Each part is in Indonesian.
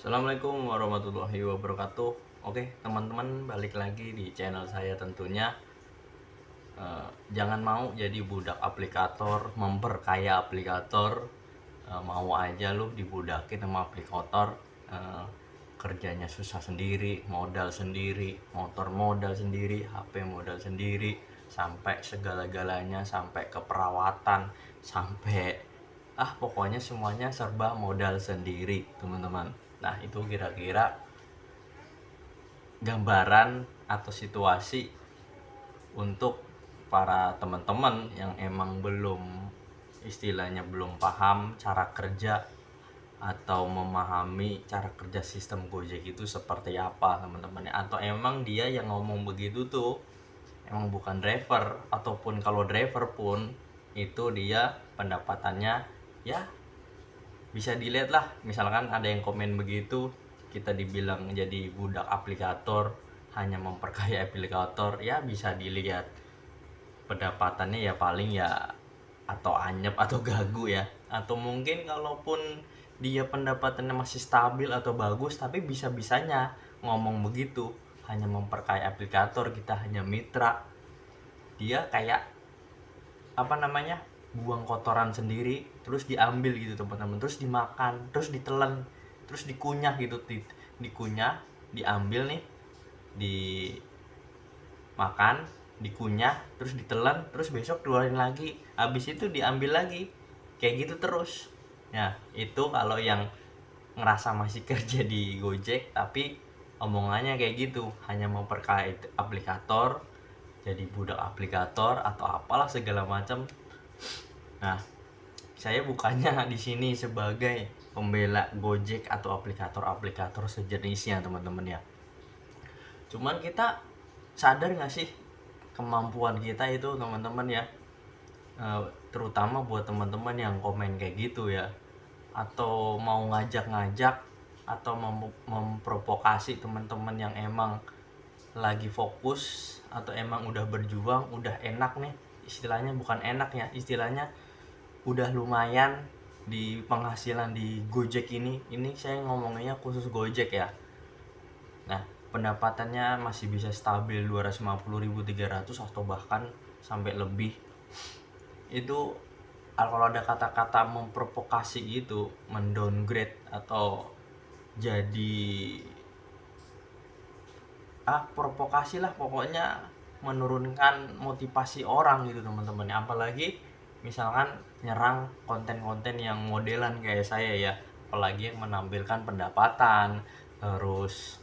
Assalamualaikum warahmatullahi wabarakatuh. Oke, teman-teman, balik lagi di channel saya tentunya. Jangan mau jadi budak aplikator, memperkaya aplikator. Mau aja lu dibudakin sama aplikator. Kerjanya susah sendiri, modal sendiri, motor modal sendiri, HP modal sendiri, sampai segala-galanya, sampai keperawatan, sampai pokoknya semuanya serba modal sendiri, teman-teman. Nah, itu kira-kira gambaran atau situasi untuk para teman-teman yang emang belum paham cara kerja atau memahami cara kerja sistem Gojek itu seperti apa, teman-teman. Atau emang dia yang ngomong begitu tuh emang bukan driver, ataupun kalau driver pun itu dia pendapatannya ya bisa dilihat lah. Misalkan ada yang komen begitu, kita dibilang jadi budak aplikator, hanya memperkaya aplikator, ya bisa dilihat pendapatannya ya paling ya atau anyep atau gagu ya, atau mungkin kalaupun dia pendapatannya masih stabil atau bagus, tapi bisa-bisanya ngomong begitu, hanya memperkaya aplikator, kita hanya mitra. Dia kayak apa namanya, buang kotoran sendiri terus diambil gitu, teman-teman, terus dimakan, terus ditelan, terus dikunyah gitu, dikunyah, diambil nih, dimakan, dikunyah, terus ditelan, terus besok keluarin lagi, habis itu diambil lagi, kayak gitu terus. Ya itu kalau yang ngerasa masih kerja di Gojek tapi omongannya kayak gitu, hanya memperkaya aplikator, jadi budak aplikator atau apalah segala macam. Nah, saya bukannya di sini sebagai pembela Gojek atau aplikator-aplikator sejenisnya, teman-teman ya. Cuman kita sadar nggak sih kemampuan kita itu, teman-teman ya. Terutama buat teman-teman yang komen kayak gitu ya, atau mau ngajak-ngajak atau memprovokasi teman-teman yang emang lagi fokus atau emang udah berjuang, udah enak nih istilahnya, bukan enak ya, istilahnya udah lumayan di penghasilan di Gojek ini saya ngomongnya khusus Gojek ya. Nah, pendapatannya masih bisa stabil 250.000, 300, atau bahkan sampai lebih. Itu kalau ada kata-kata memprovokasi gitu, mendowngrade atau jadi provokasi lah pokoknya, menurunkan motivasi orang gitu, teman-teman. Apalagi misalkan nyerang konten-konten yang modelan kayak saya ya, apalagi yang menampilkan pendapatan, terus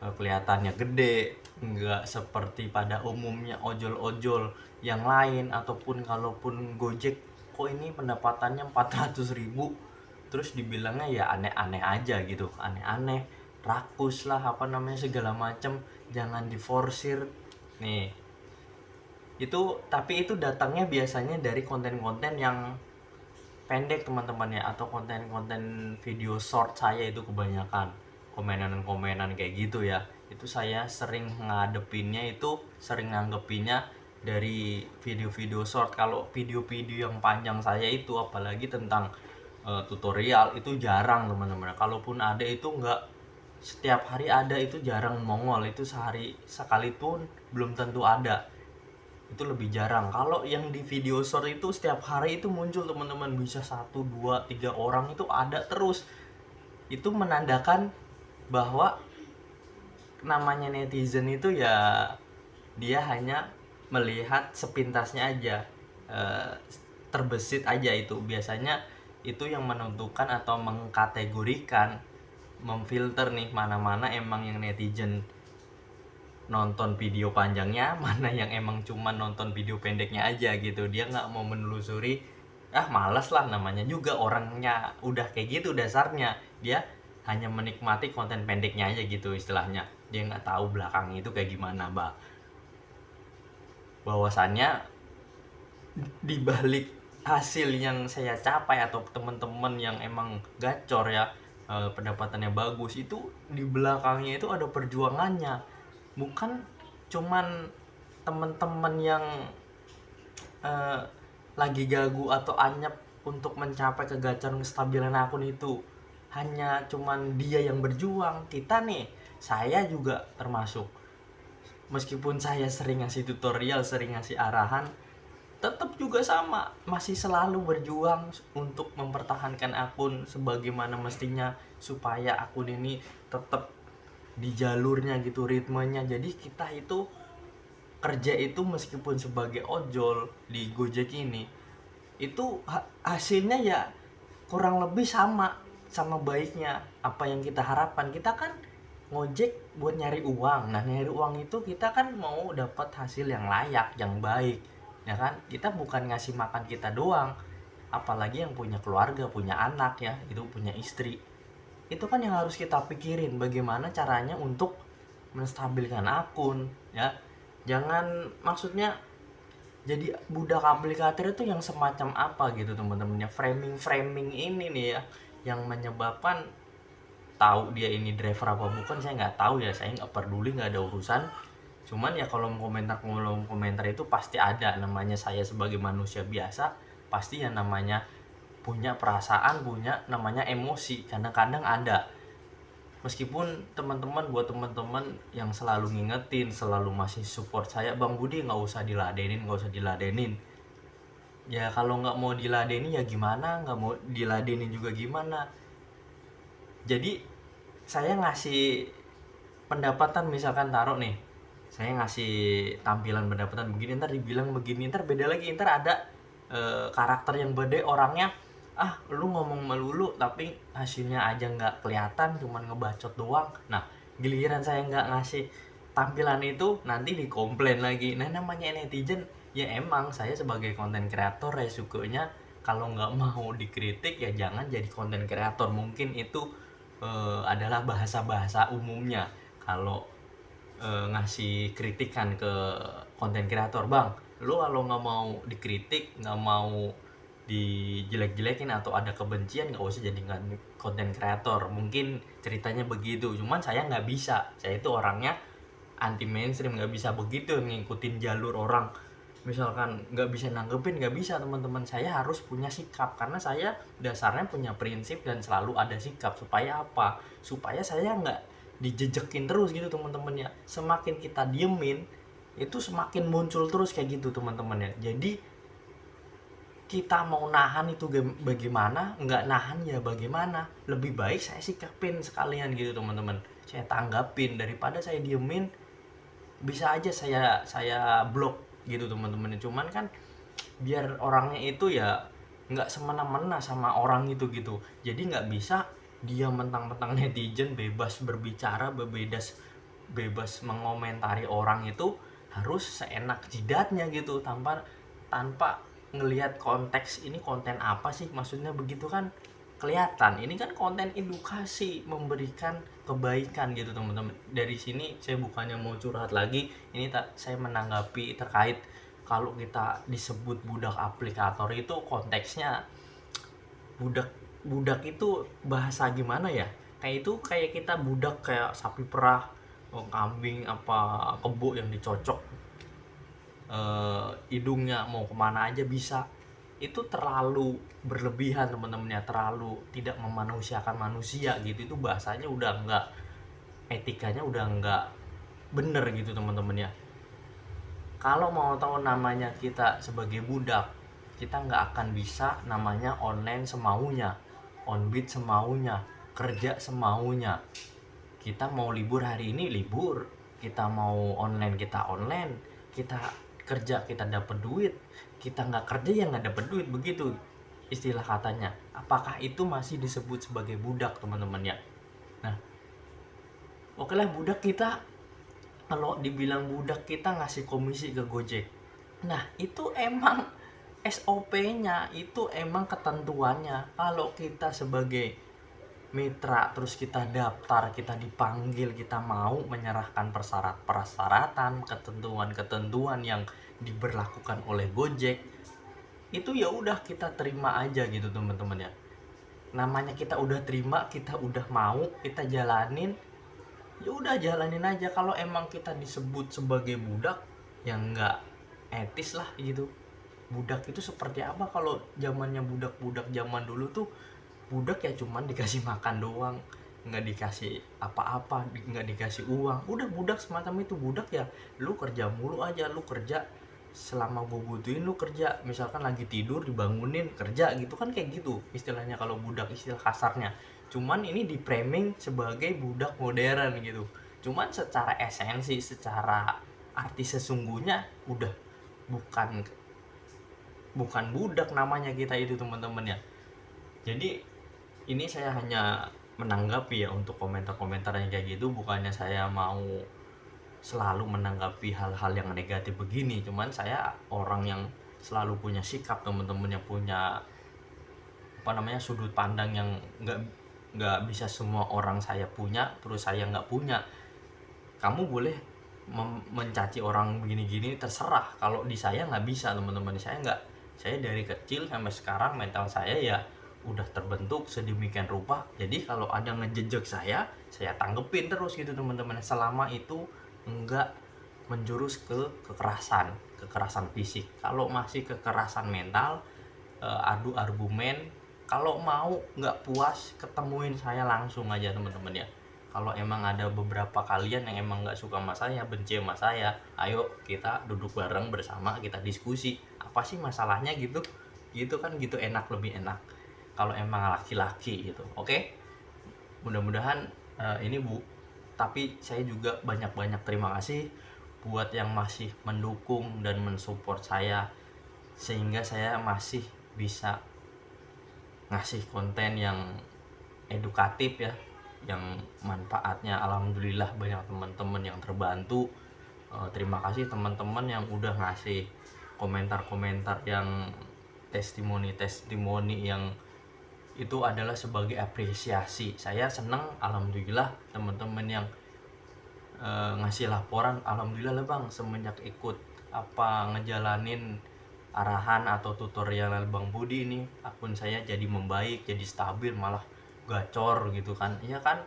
kelihatannya gede, nggak seperti pada umumnya ojol-ojol yang lain, ataupun kalaupun Gojek kok ini pendapatannya 400.000, terus dibilangnya ya aneh-aneh aja gitu, aneh-aneh, rakus lah, apa namanya, segala macem, jangan diforsir nih. Itu tapi itu datangnya biasanya dari konten-konten yang pendek, teman-teman ya, atau konten-konten video short. Saya itu kebanyakan komenan-komenan kayak gitu ya, itu saya sering nganggepinnya dari video-video short. Kalau video-video yang panjang saya itu, apalagi tentang tutorial, itu jarang, teman-teman. Kalaupun ada itu nggak setiap hari ada, itu jarang mongol, itu sehari sekali pun belum tentu ada, itu lebih jarang. Kalau yang di video short itu setiap hari itu muncul, teman-teman, bisa 1, 2, 3 orang itu ada terus. Itu menandakan bahwa namanya netizen itu ya dia hanya melihat sepintasnya aja, terbesit aja. Itu biasanya itu yang menentukan atau mengkategorikan, memfilter nih, mana-mana emang yang netizen nonton video panjangnya, mana yang emang cuma nonton video pendeknya aja gitu. Dia nggak mau menelusuri, malas lah, namanya juga orangnya udah kayak gitu dasarnya. Dia hanya menikmati konten pendeknya aja gitu istilahnya, dia nggak tahu belakangnya itu kayak gimana, bahwasannya di balik hasil yang saya capai atau teman-teman yang emang gacor ya, pendapatannya bagus, itu di belakangnya itu ada perjuangannya. Bukan cuman teman-teman yang eh, lagi gagu atau anyep untuk mencapai kegacaran kestabilan akun itu hanya cuman dia yang berjuang, kita nih, saya juga termasuk, meskipun saya sering ngasih tutorial, sering ngasih arahan, tetap juga sama, masih selalu berjuang untuk mempertahankan akun sebagaimana mestinya, supaya akun ini tetap di jalurnya gitu, ritmenya. Jadi kita itu kerja itu meskipun sebagai ojol di Gojek ini, itu hasilnya ya kurang lebih sama sama baiknya apa yang kita harapkan. Kita kan ngojek buat nyari uang. Nah, nyari uang itu kita kan mau dapat hasil yang layak, yang baik. Ya kan? Kita bukan ngasih makan kita doang. Apalagi yang punya keluarga, punya anak ya, itu punya istri. Itu kan yang harus kita pikirin, bagaimana caranya untuk menstabilkan akun, ya. Jangan, maksudnya jadi budak aplikator itu yang semacam apa gitu teman-teman ya. Framing ini nih ya yang menyebabkan, tahu dia ini driver apa bukan saya nggak tahu ya, saya nggak peduli, nggak ada urusan. Cuman ya kolom komentar itu pasti ada namanya, saya sebagai manusia biasa pasti yang namanya punya perasaan, punya namanya emosi, kadang-kadang ada. Meskipun teman-teman, buat teman-teman yang selalu ngingetin, selalu masih support saya, Bang Budi nggak usah diladenin. Ya kalau nggak mau diladeni ya gimana, nggak mau diladenin juga gimana. Jadi saya ngasih pendapatan, misalkan taruh nih, saya ngasih tampilan pendapatan begini, ntar dibilang begini, ntar beda lagi, ntar ada karakter yang beda, orangnya lu ngomong melulu tapi hasilnya aja nggak kelihatan, cuman ngebacot doang. Nah, giliran saya nggak ngasih tampilan itu, nanti dikomplain lagi. Nah, namanya netizen ya. Emang saya sebagai konten kreator resikonya kalau nggak mau dikritik ya jangan jadi konten kreator. Mungkin itu adalah bahasa-bahasa umumnya kalau ngasih kritikan ke konten kreator. Bang, lu kalau nggak mau dikritik, nggak mau dijelek-jelekin atau ada kebencian, nggak usah jadi konten kreator. Mungkin ceritanya begitu, cuman saya nggak bisa, saya itu orangnya anti mainstream, nggak bisa begitu ngikutin jalur orang. Misalkan nggak bisa nanggepin, nggak bisa teman-teman, saya harus punya sikap, karena saya dasarnya punya prinsip dan selalu ada sikap. Supaya apa? Supaya saya nggak dijejekin terus gitu teman-teman ya. Semakin kita diemin itu semakin muncul terus kayak gitu teman-teman ya. Jadi kita mau nahan itu bagaimana, nggak nahan ya bagaimana, lebih baik saya sikapin sekalian gitu teman-teman, saya tanggapin daripada saya diemin. Bisa aja saya blok gitu teman-teman. Cuman kan biar orangnya itu ya nggak semena-mena sama orang itu gitu. Jadi nggak bisa dia mentang-mentang netizen bebas berbicara, bebas mengomentari orang itu harus seenak jidatnya gitu, tanpa tanpa ngelihat konteks ini konten apa sih, maksudnya begitu kan kelihatan. Ini kan konten edukasi, memberikan kebaikan gitu teman-teman. Dari sini saya bukannya mau curhat lagi, ini saya menanggapi terkait kalau kita disebut budak aplikator itu konteksnya, budak itu bahasa gimana ya, kayak itu kayak kita budak kayak sapi perah, kambing apa kebo yang dicocok hidungnya mau kemana aja bisa. Itu terlalu berlebihan teman-teman ya, terlalu tidak memanusiakan manusia gitu. Itu bahasanya udah enggak, etikanya udah enggak bener gitu teman-teman ya. Kalau mau tahu namanya kita sebagai budak, kita nggak akan bisa namanya online semaunya, onbeat semaunya, kerja semaunya. Kita mau libur hari ini libur, kita mau online kita online, kita kerja kita dapat duit, kita nggak kerja ya nggak dapat duit, begitu istilah katanya. Apakah itu masih disebut sebagai budak teman-teman ya? Nah, oke lah, budak kita, kalau dibilang budak kita ngasih komisi ke Gojek. Nah, itu emang SOP-nya, itu emang ketentuannya. Kalau kita sebagai mitra terus kita daftar, kita dipanggil, kita mau menyerahkan persyaratan, ketentuan-ketentuan yang diberlakukan oleh Gojek, itu ya udah kita terima aja gitu teman-teman ya. Namanya kita udah terima, kita udah mau, kita jalanin, ya udah jalanin aja. Kalau emang kita disebut sebagai budak, yang nggak etis lah gitu. Budak itu seperti apa? Kalau zamannya budak-budak zaman dulu tuh, budak ya cuman dikasih makan doang, nggak dikasih apa-apa, nggak dikasih uang. Udah budak semacam itu. Budak ya lu kerja mulu aja, lu kerja selama gue butuhin, lu kerja. Misalkan lagi tidur dibangunin kerja gitu kan, kayak gitu istilahnya kalau budak, istilah kasarnya. Cuman ini di framing sebagai budak modern gitu. Cuman secara esensi, secara arti sesungguhnya udah bukan bukan budak namanya kita itu, teman-teman ya. Jadi ini saya hanya menanggapi ya untuk komentar-komentar yang kayak gitu. Bukannya saya mau selalu menanggapi hal-hal yang negatif begini, cuman saya orang yang selalu punya sikap, teman-teman, yang punya apa namanya, sudut pandang yang nggak bisa semua orang saya punya terus saya nggak punya. Kamu boleh mencaci orang begini-gini terserah, kalau di saya nggak bisa, teman-teman. Saya dari kecil sampai sekarang mental saya ya udah terbentuk sedemikian rupa. Jadi kalau ada ngejejek saya tanggepin terus gitu, teman-teman, selama itu enggak menjurus ke kekerasan fisik. Kalau masih kekerasan mental, adu argumen. Kalau mau nggak puas, ketemuin saya langsung aja, teman-teman ya. Kalau emang ada beberapa kalian yang emang nggak suka sama saya, benci sama saya, ayo kita duduk bareng bersama, kita diskusi apa sih masalahnya gitu. Gitu kan, gitu enak, lebih enak kalau emang laki-laki gitu. Oke, mudah-mudahan ini tapi saya juga banyak-banyak terima kasih buat yang masih mendukung dan mensupport saya, sehingga saya masih bisa ngasih konten yang edukatif ya, yang manfaatnya alhamdulillah banyak teman-teman yang terbantu. Terima kasih teman-teman yang udah ngasih komentar-komentar yang testimoni yang itu adalah sebagai apresiasi. Saya senang, alhamdulillah, teman-teman yang ngasih laporan, alhamdulillah lah bang, semenjak ikut ngejalanin arahan atau tutorial Bang Budi ini, akun saya jadi membaik, jadi stabil, malah gacor gitu kan. Iya kan,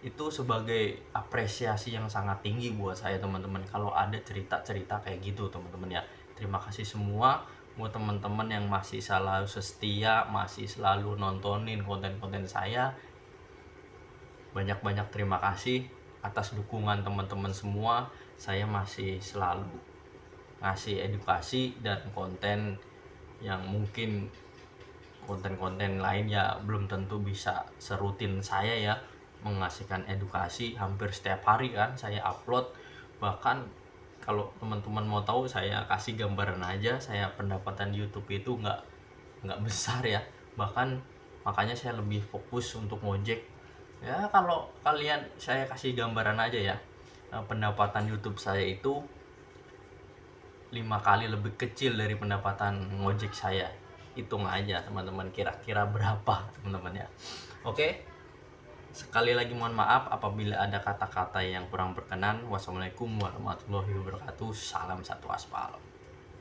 itu sebagai apresiasi yang sangat tinggi buat saya, teman-teman, kalau ada cerita-cerita kayak gitu, teman-teman ya. Terima kasih semua buat teman-teman yang masih selalu setia, masih selalu nontonin konten-konten saya. Banyak-banyak terima kasih atas dukungan teman-teman semua. Saya masih selalu ngasih edukasi dan konten yang mungkin konten-konten lain ya belum tentu bisa serutin saya ya, mengasihkan edukasi hampir setiap hari kan saya upload. Bahkan kalau teman-teman mau tahu, saya kasih gambaran aja, saya pendapatan YouTube itu nggak besar ya. Bahkan makanya saya lebih fokus untuk ngojek ya. Kalau kalian, saya kasih gambaran aja ya, pendapatan YouTube saya itu 5 kali lebih kecil dari pendapatan ngojek saya. Hitung aja teman-teman, kira-kira berapa, teman-teman ya. Oke, sekali lagi mohon maaf apabila ada kata-kata yang kurang berkenan. Wassalamualaikum warahmatullahi wabarakatuh. Salam satu aspal.